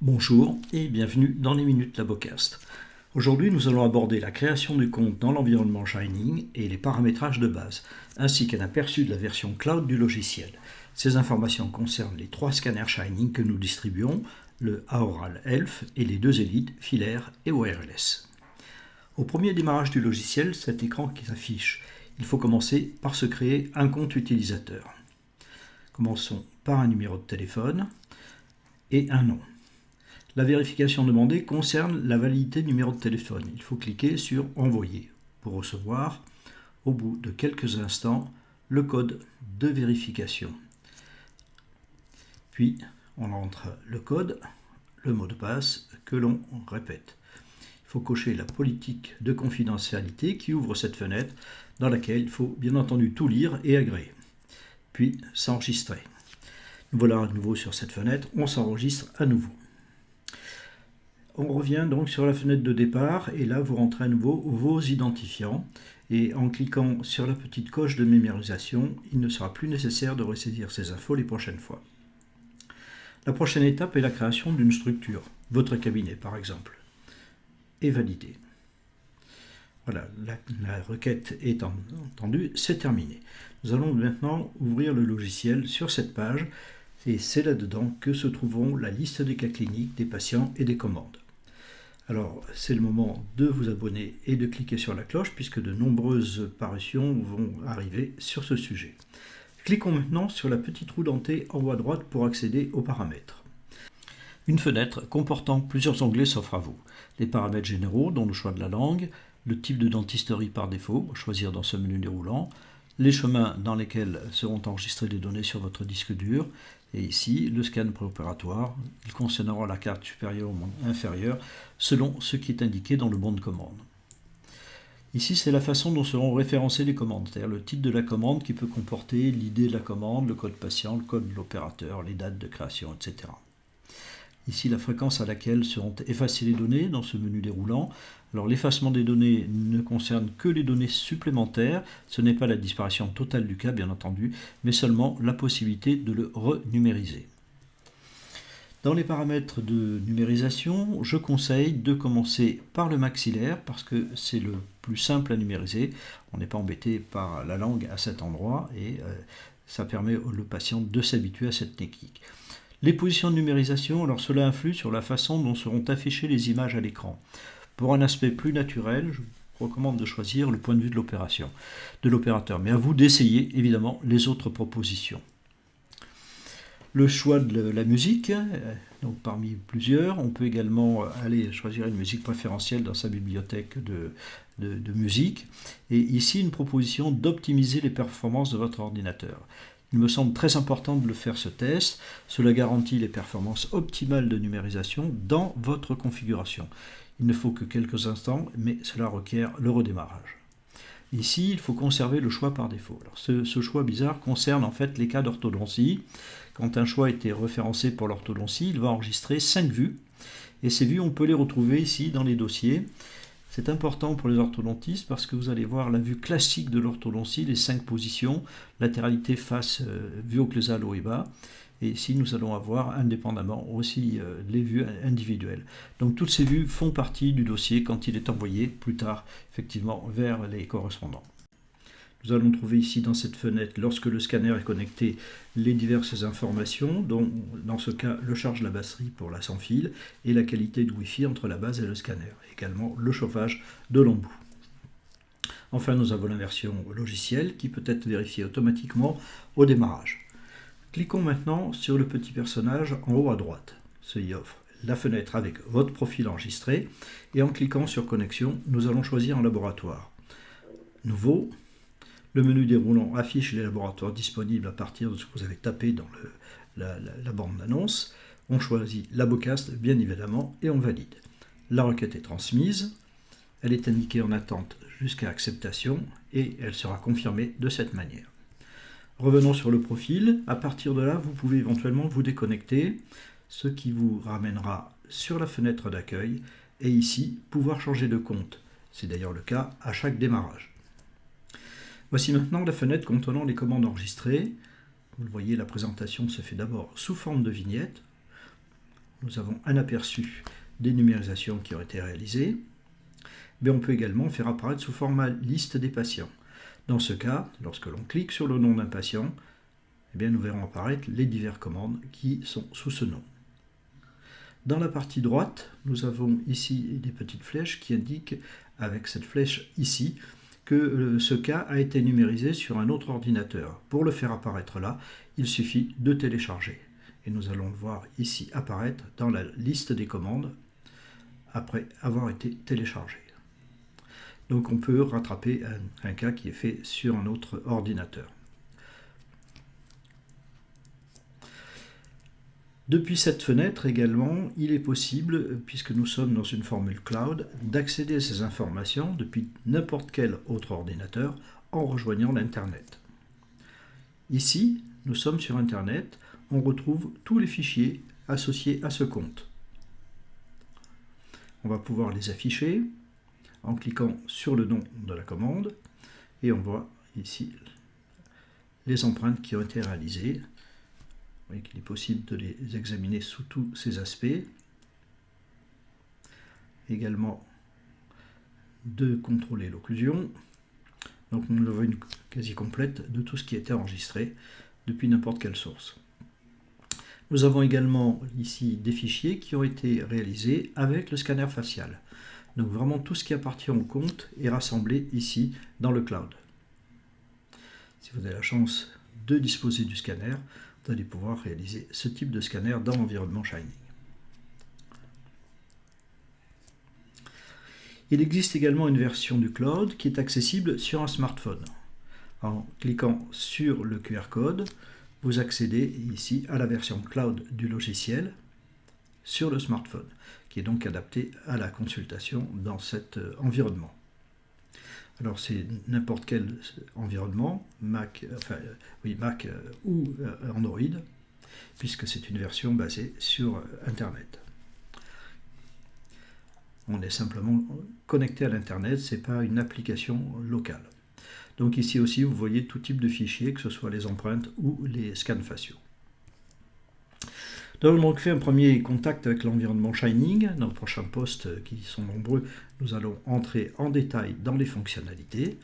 Bonjour et bienvenue dans les Minutes Labocast. Aujourd'hui, nous allons aborder la création du compte dans l'environnement Shining et les paramétrages de base, ainsi qu'un aperçu de la version cloud du logiciel. Ces informations concernent les 3 scanners Shining que nous distribuons, le Aural Elf et les 2 élites, filaires et wireless. Au premier démarrage du logiciel, cet écran qui s'affiche, il faut commencer par se créer un compte utilisateur. Commençons par un numéro de téléphone et un nom. La vérification demandée concerne la validité du numéro de téléphone. Il faut cliquer sur « Envoyer » pour recevoir, au bout de quelques instants, le code de vérification. Puis, on entre le code, le mot de passe que l'on répète. Il faut cocher la politique de confidentialité qui ouvre cette fenêtre dans laquelle il faut bien entendu tout lire et agréer. Puis, s'enregistrer. Voilà à nouveau sur cette fenêtre, on s'enregistre à nouveau. On revient donc sur la fenêtre de départ et là vous rentrez à nouveau vos identifiants et en cliquant sur la petite coche de mémorisation, il ne sera plus nécessaire de ressaisir ces infos les prochaines fois. La prochaine étape est la création d'une structure, votre cabinet par exemple, et valider. Voilà, la requête étant entendue, c'est terminé. Nous allons maintenant ouvrir le logiciel sur cette page et c'est là-dedans que se trouveront la liste des cas cliniques, des patients et des commandes. Alors, c'est le moment de vous abonner et de cliquer sur la cloche puisque de nombreuses parutions vont arriver sur ce sujet. Cliquons maintenant sur la petite roue dentée en haut à droite pour accéder aux paramètres. Une fenêtre comportant plusieurs onglets s'offre à vous. Les paramètres généraux, dont le choix de la langue, le type de dentisterie par défaut, choisir dans ce menu déroulant, les chemins dans lesquels seront enregistrées les données sur votre disque dur, et ici le scan préopératoire. Il concernera la carte supérieure ou inférieure selon ce qui est indiqué dans le bon de commande. Ici, c'est la façon dont seront référencées les commandes, c'est-à-dire le titre de la commande qui peut comporter l'idée de la commande, le code patient, le code de l'opérateur, les dates de création, etc. Ici, la fréquence à laquelle seront effacées les données dans ce menu déroulant. Alors, l'effacement des données ne concerne que les données supplémentaires. Ce n'est pas la disparition totale du cas, bien entendu, mais seulement la possibilité de le renumériser. Dans les paramètres de numérisation, je conseille de commencer par le maxillaire parce que c'est le plus simple à numériser. On n'est pas embêté par la langue à cet endroit et ça permet au patient de s'habituer à cette technique. Les positions de numérisation, alors cela influe sur la façon dont seront affichées les images à l'écran. Pour un aspect plus naturel, je vous recommande de choisir le point de vue de l'opérateur, mais à vous d'essayer évidemment les autres propositions. Le choix de la musique, donc parmi plusieurs, on peut également aller choisir une musique préférentielle dans sa bibliothèque de musique, et ici une proposition d'optimiser les performances de votre ordinateur. Il me semble très important de le faire ce test. Cela garantit les performances optimales de numérisation dans votre configuration. Il ne faut que quelques instants, mais cela requiert le redémarrage. Ici, il faut conserver le choix par défaut. Alors, ce choix bizarre concerne en fait les cas d'orthodontie. Quand un choix a été référencé pour l'orthodontie, il va enregistrer 5 vues. Et ces vues, on peut les retrouver ici dans les dossiers. C'est important pour les orthodontistes parce que vous allez voir la vue classique de l'orthodontie, les 5 positions, latéralité, face, vue occlusale haut et bas. Et ici, nous allons avoir indépendamment aussi les vues individuelles. Donc toutes ces vues font partie du dossier quand il est envoyé plus tard, effectivement, vers les correspondants. Nous allons trouver ici dans cette fenêtre, lorsque le scanner est connecté, les diverses informations, dont dans ce cas le charge de la batterie pour la sans fil et la qualité de Wi-Fi entre la base et le scanner, également le chauffage de l'embout. Enfin, nous avons la version logicielle qui peut être vérifiée automatiquement au démarrage. Cliquons maintenant sur le petit personnage en haut à droite. Ceci offre la fenêtre avec votre profil enregistré et en cliquant sur connexion, nous allons choisir un laboratoire. Nouveau. Le menu déroulant affiche les laboratoires disponibles à partir de ce que vous avez tapé dans la bande d'annonce. On choisit Labocast, bien évidemment, et on valide. La requête est transmise. Elle est indiquée en attente jusqu'à acceptation et elle sera confirmée de cette manière. Revenons sur le profil. À partir de là, vous pouvez éventuellement vous déconnecter, ce qui vous ramènera sur la fenêtre d'accueil et ici, pouvoir changer de compte. C'est d'ailleurs le cas à chaque démarrage. Voici maintenant la fenêtre contenant les commandes enregistrées. Vous le voyez, la présentation se fait d'abord sous forme de vignette. nous avons un aperçu des numérisations qui ont été réalisées. Mais on peut également faire apparaître sous format liste des patients. Dans ce cas, lorsque l'on clique sur le nom d'un patient, eh bien, nous verrons apparaître les diverses commandes qui sont sous ce nom. Dans la partie droite, nous avons ici des petites flèches qui indiquent, avec cette flèche ici, que ce cas a été numérisé sur un autre ordinateur. Pour le faire apparaître là, il suffit de télécharger. Et nous allons le voir ici apparaître dans la liste des commandes après avoir été téléchargé. Donc on peut rattraper un cas qui est fait sur un autre ordinateur. Depuis cette fenêtre également, il est possible, puisque nous sommes dans une formule cloud, d'accéder à ces informations depuis n'importe quel autre ordinateur en rejoignant l'Internet. Ici, nous sommes sur Internet, on retrouve tous les fichiers associés à ce compte. On va pouvoir les afficher en cliquant sur le nom de la commande et on voit ici les empreintes qui ont été réalisées. Vous voyez qu'il est possible de les examiner sous tous ces aspects. Également de contrôler l'occlusion. Donc nous avons une quasi complète de tout ce qui a été enregistré depuis n'importe quelle source. Nous avons également ici des fichiers qui ont été réalisés avec le scanner facial. Donc vraiment tout ce qui appartient au compte est rassemblé ici dans le cloud. Si vous avez la chance de disposer du scanner, vous allez pouvoir réaliser ce type de scanner dans l'environnement Shining. Il existe également une version du cloud qui est accessible sur un smartphone. En cliquant sur le QR code, vous accédez ici à la version cloud du logiciel sur le smartphone, qui est donc adapté à la consultation dans cet environnement. Alors c'est n'importe quel environnement, Mac ou Android, puisque c'est une version basée sur Internet. On est simplement connecté à l'Internet, ce n'est pas une application locale. Donc ici aussi, vous voyez tout type de fichiers, que ce soit les empreintes ou les scans faciaux. Nous avons donc fait un premier contact avec l'environnement Shining. Dans le prochain post, qui sont nombreux, nous allons entrer en détail dans les fonctionnalités.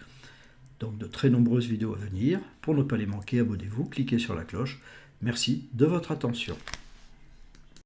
Donc de très nombreuses vidéos à venir. Pour ne pas les manquer, abonnez-vous, cliquez sur la cloche. Merci de votre attention.